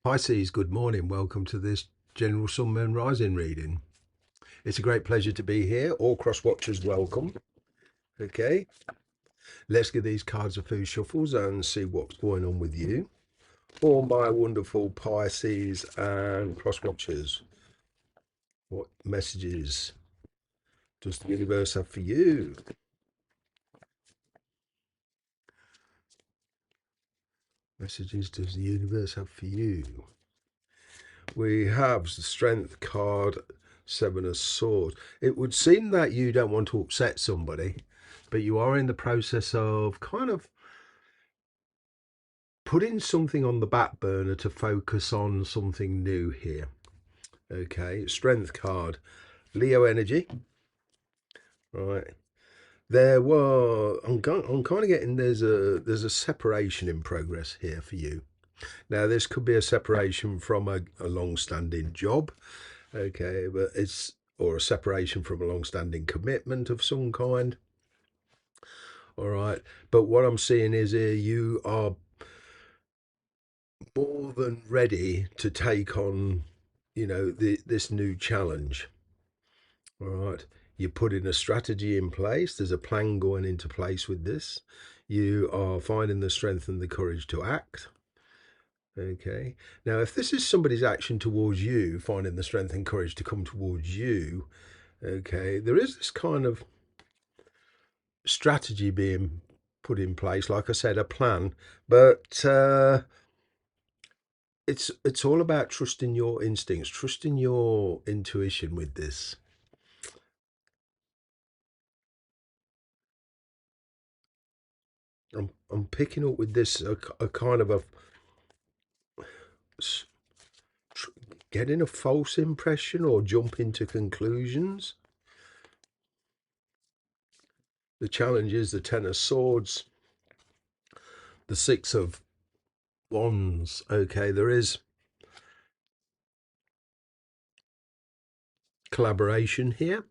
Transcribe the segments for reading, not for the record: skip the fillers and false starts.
Pisces, good morning. Welcome to this general sun, moon, rising reading. It's a great pleasure to be here. All cross watchers, welcome. Okay, let's give these cards a few shuffles and see what's going on with you. All my wonderful Pisces and cross watchers, what messages does the universe have for you? Messages does the universe have for you? We have the Strength card, Seven of Swords. It would seem that you don't want to upset somebody, but you are in the process of kind of putting something on the back burner to focus on something new here. Okay, Strength card, Leo energy. Right. I'm kind of getting there's a separation in progress here for you. Now, this could be a separation from a long-standing job, okay, but or a separation from a long-standing commitment of some kind. All right, but what I'm seeing is here you are more than ready to take on, this new challenge. All right, you're putting a strategy in place. There's a plan going into place with this. You are finding the strength and the courage to act. Okay. Now, if this is somebody's action towards you, finding the strength and courage to come towards you, okay, there is this kind of strategy being put in place. Like I said, a plan, but it's all about trusting your instincts, trusting your intuition with this. I'm picking up with this a kind of a getting a false impression or jumping to conclusions. The challenge is the Ten of Swords, the Six of Wands. Okay, there is collaboration here.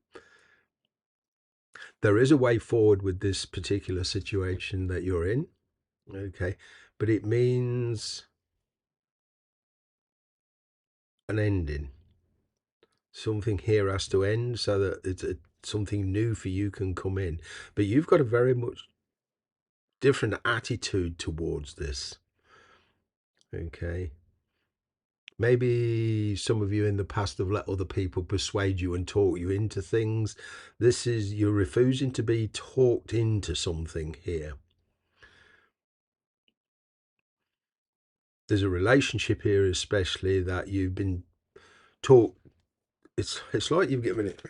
There is a way forward with this particular situation that you're in. Okay, but it means an ending. Something here has to end so that something new for you can come in. But you've got a very much different attitude towards this. Okay. Maybe some of you in the past have let other people persuade you and talk you into things. This is you're refusing to be talked into something here. There's a relationship here, especially that you've been taught. It's like you've given it.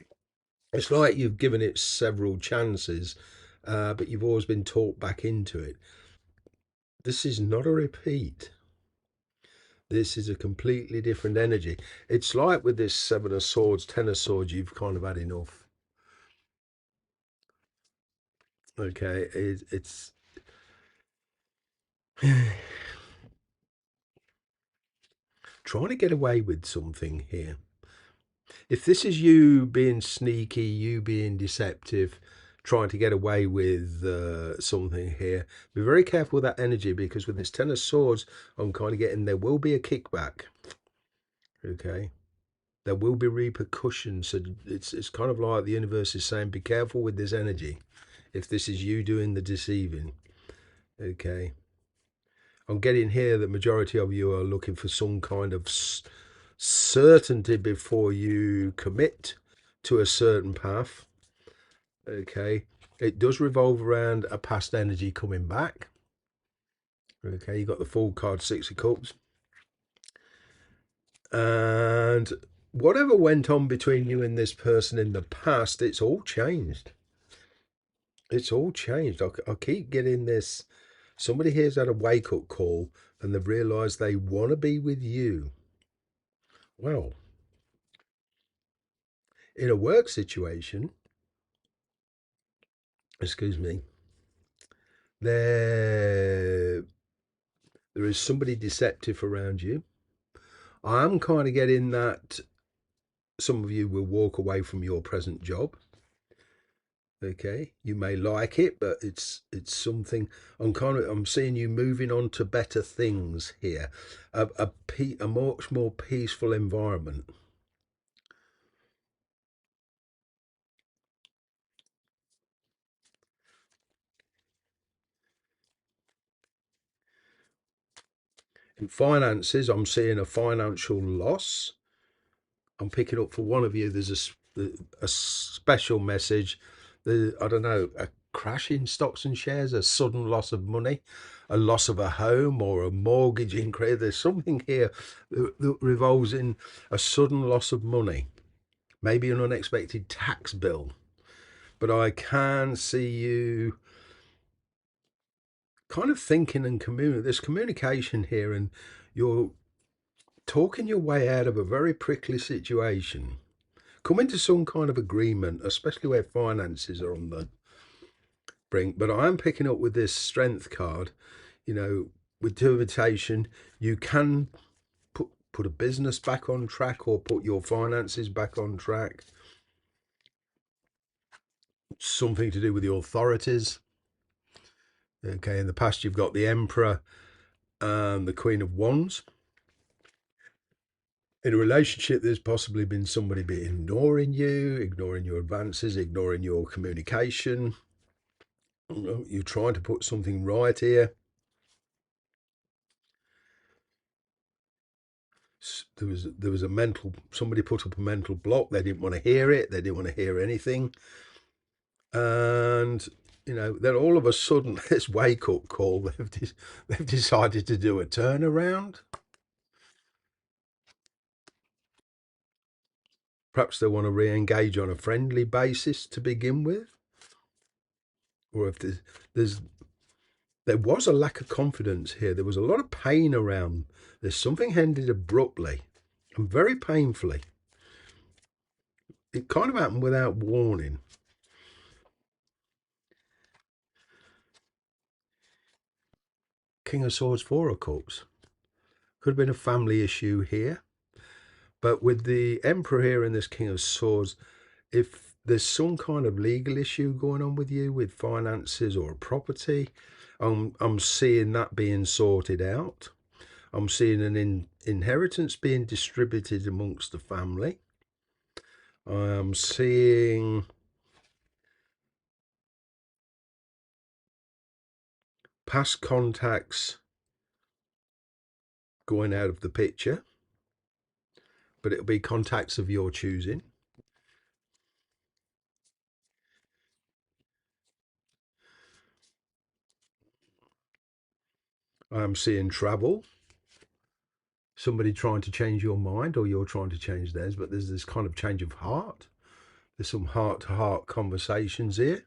It's like you've given it several chances, but you've always been talked back into it. This is not a repeat. This is a completely different energy. It's like with this Seven of Swords, Ten of Swords, you've kind of had enough. Okay, it's trying to get away with something here. If this is you being sneaky, you being deceptive, trying to get away with something here, be very careful with that energy, because with this Ten of Swords, I'm kind of getting there will be a kickback. Okay, there will be repercussions. So it's kind of like the universe is saying, be careful with this energy. If this is you doing the deceiving, okay. I'm getting here that majority of you are looking for some kind of certainty before you commit to a certain path. Okay, it does revolve around a past energy coming back. Okay, you got the full card, Six of Cups, and whatever went on between you and this person in the past, it's all changed. It's all changed. I keep getting this. Somebody here's had a wake up call and they've realised they want to be with you. Well, in a work situation, excuse me, there is somebody deceptive around you. I'm kind of getting that some of you will walk away from your present job. Okay, you may like it, but it's something. I'm seeing you moving on to better things here, a much more peaceful environment. In finances, I'm seeing a financial loss. I'm picking up for one of you. There's a special message. I don't know, a crash in stocks and shares, a sudden loss of money, a loss of a home or a mortgage increase. There's something here that revolves in a sudden loss of money, maybe an unexpected tax bill. But I can see you kind of thinking and communicating. There's communication here, and you're talking your way out of a very prickly situation. Come into some kind of agreement, especially where finances are on the brink. But I'm picking up with this strength card, you know, with determination, you can put a business back on track or put your finances back on track. Something to do with the authorities. Okay, in the past you've got the Emperor and the Queen of Wands. In a relationship, there's possibly been somebody ignoring you, ignoring your advances, ignoring your communication. You're trying to put something right here. There was a mental, somebody put up a mental block. They didn't want to hear it. They didn't want to hear anything. And then all of a sudden, this wake up call. They've decided to do a turnaround. Perhaps they want to re-engage on a friendly basis to begin with, or if there's there was a lack of confidence here. There was a lot of pain around. There's something ended abruptly and very painfully. It kind of happened without warning. King of Swords, Four of Cups. Could have been a family issue here. But with the Emperor here and this King of Swords, if there's some kind of legal issue going on with you with finances or property, I'm seeing that being sorted out. I'm seeing an inheritance being distributed amongst the family. I'm seeing past contacts going out of the picture, but it'll be contacts of your choosing. I'm seeing travel, somebody trying to change your mind or you're trying to change theirs, but there's this kind of change of heart. There's some heart to heart conversations here.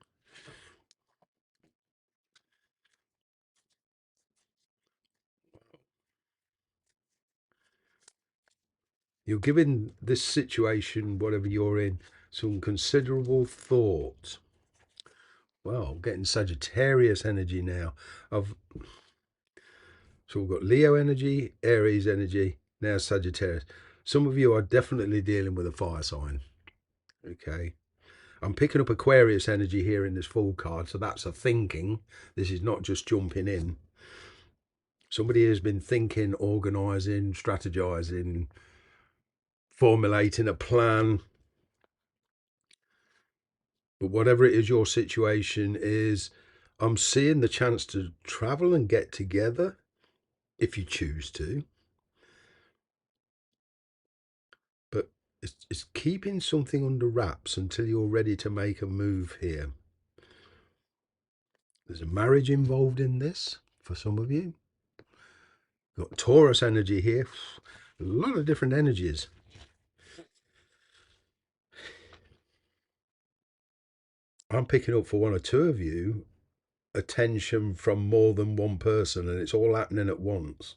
You're giving this situation, whatever you're in, some considerable thought. Well, getting Sagittarius energy now. Of So we've got Leo energy, Aries energy, now Sagittarius. Some of you are definitely dealing with a fire sign. Okay. I'm picking up Aquarius energy here in this full card, so that's a thinking. This is not just jumping in. Somebody has been thinking, organising, strategizing, formulating a plan. But whatever it is your situation is, I'm seeing the chance to travel and get together if you choose to. But it's keeping something under wraps until you're ready to make a move here. There's a marriage involved in this for some of you. Got Taurus energy here. A lot of different energies. I'm picking up for one or two of you attention from more than one person, and it's all happening at once.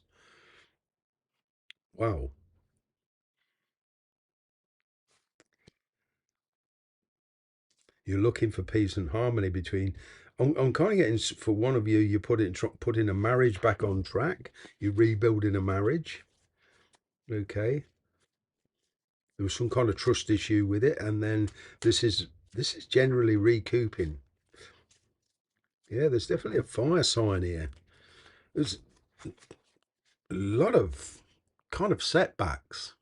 Wow. You're looking for peace and harmony between. I'm kind of getting for one of you. You putting a marriage back on track. You're rebuilding a marriage. Okay. There was some kind of trust issue with it, and then this is This is generally recouping. Yeah, there's definitely a fire sign here. There's a lot of kind of setbacks.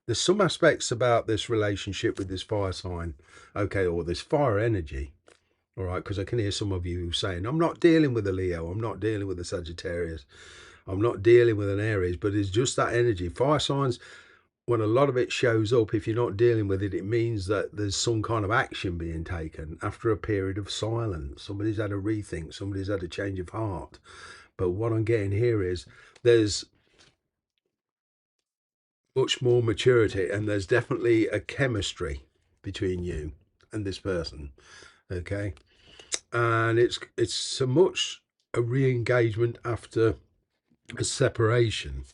There's some aspects about this relationship with this fire sign, okay, or this fire energy, all right, because I can hear some of you saying, I'm not dealing with a Leo, I'm not dealing with a Sagittarius, I'm not dealing with an Aries, but it's just that energy. Fire signs, when a lot of it shows up, if you're not dealing with it, it means that there's some kind of action being taken after a period of silence. Somebody's had a rethink, somebody's had a change of heart. But what I'm getting here is there's much more maturity, and there's definitely a chemistry between you and this person, okay? And it's so much a re-engagement after a separation,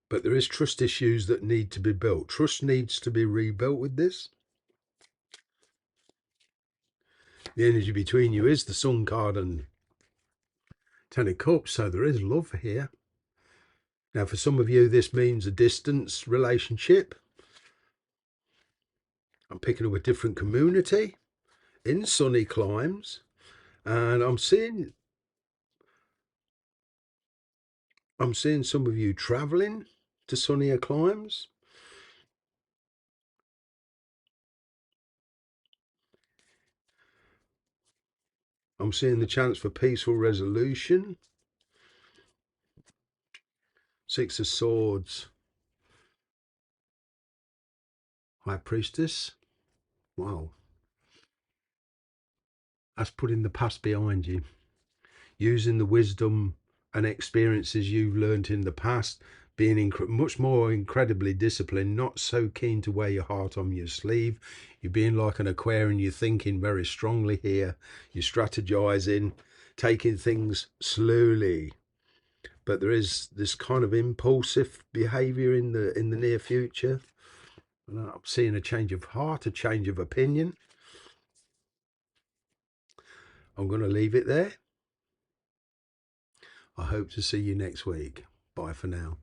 but there is trust issues that need to be built. Trust needs to be rebuilt with this. The energy between you is the Sun card and Ten of Cups, so there is love here. Now, for some of you, this means a distance relationship. I'm picking up a different community in sunny climes, and I'm seeing some of you traveling to sunnier climes. I'm seeing the chance for peaceful resolution. Six of Swords, High Priestess. Wow, that's putting the past behind you, using the wisdom and experiences you've learned in the past, being much more incredibly disciplined, not so keen to wear your heart on your sleeve. You're being like an Aquarian, you're thinking very strongly here, you're strategizing, taking things slowly. But there is this kind of impulsive behavior in the near future. I'm seeing a change of heart, a change of opinion. I'm going to leave it there. I hope to see you next week. Bye for now.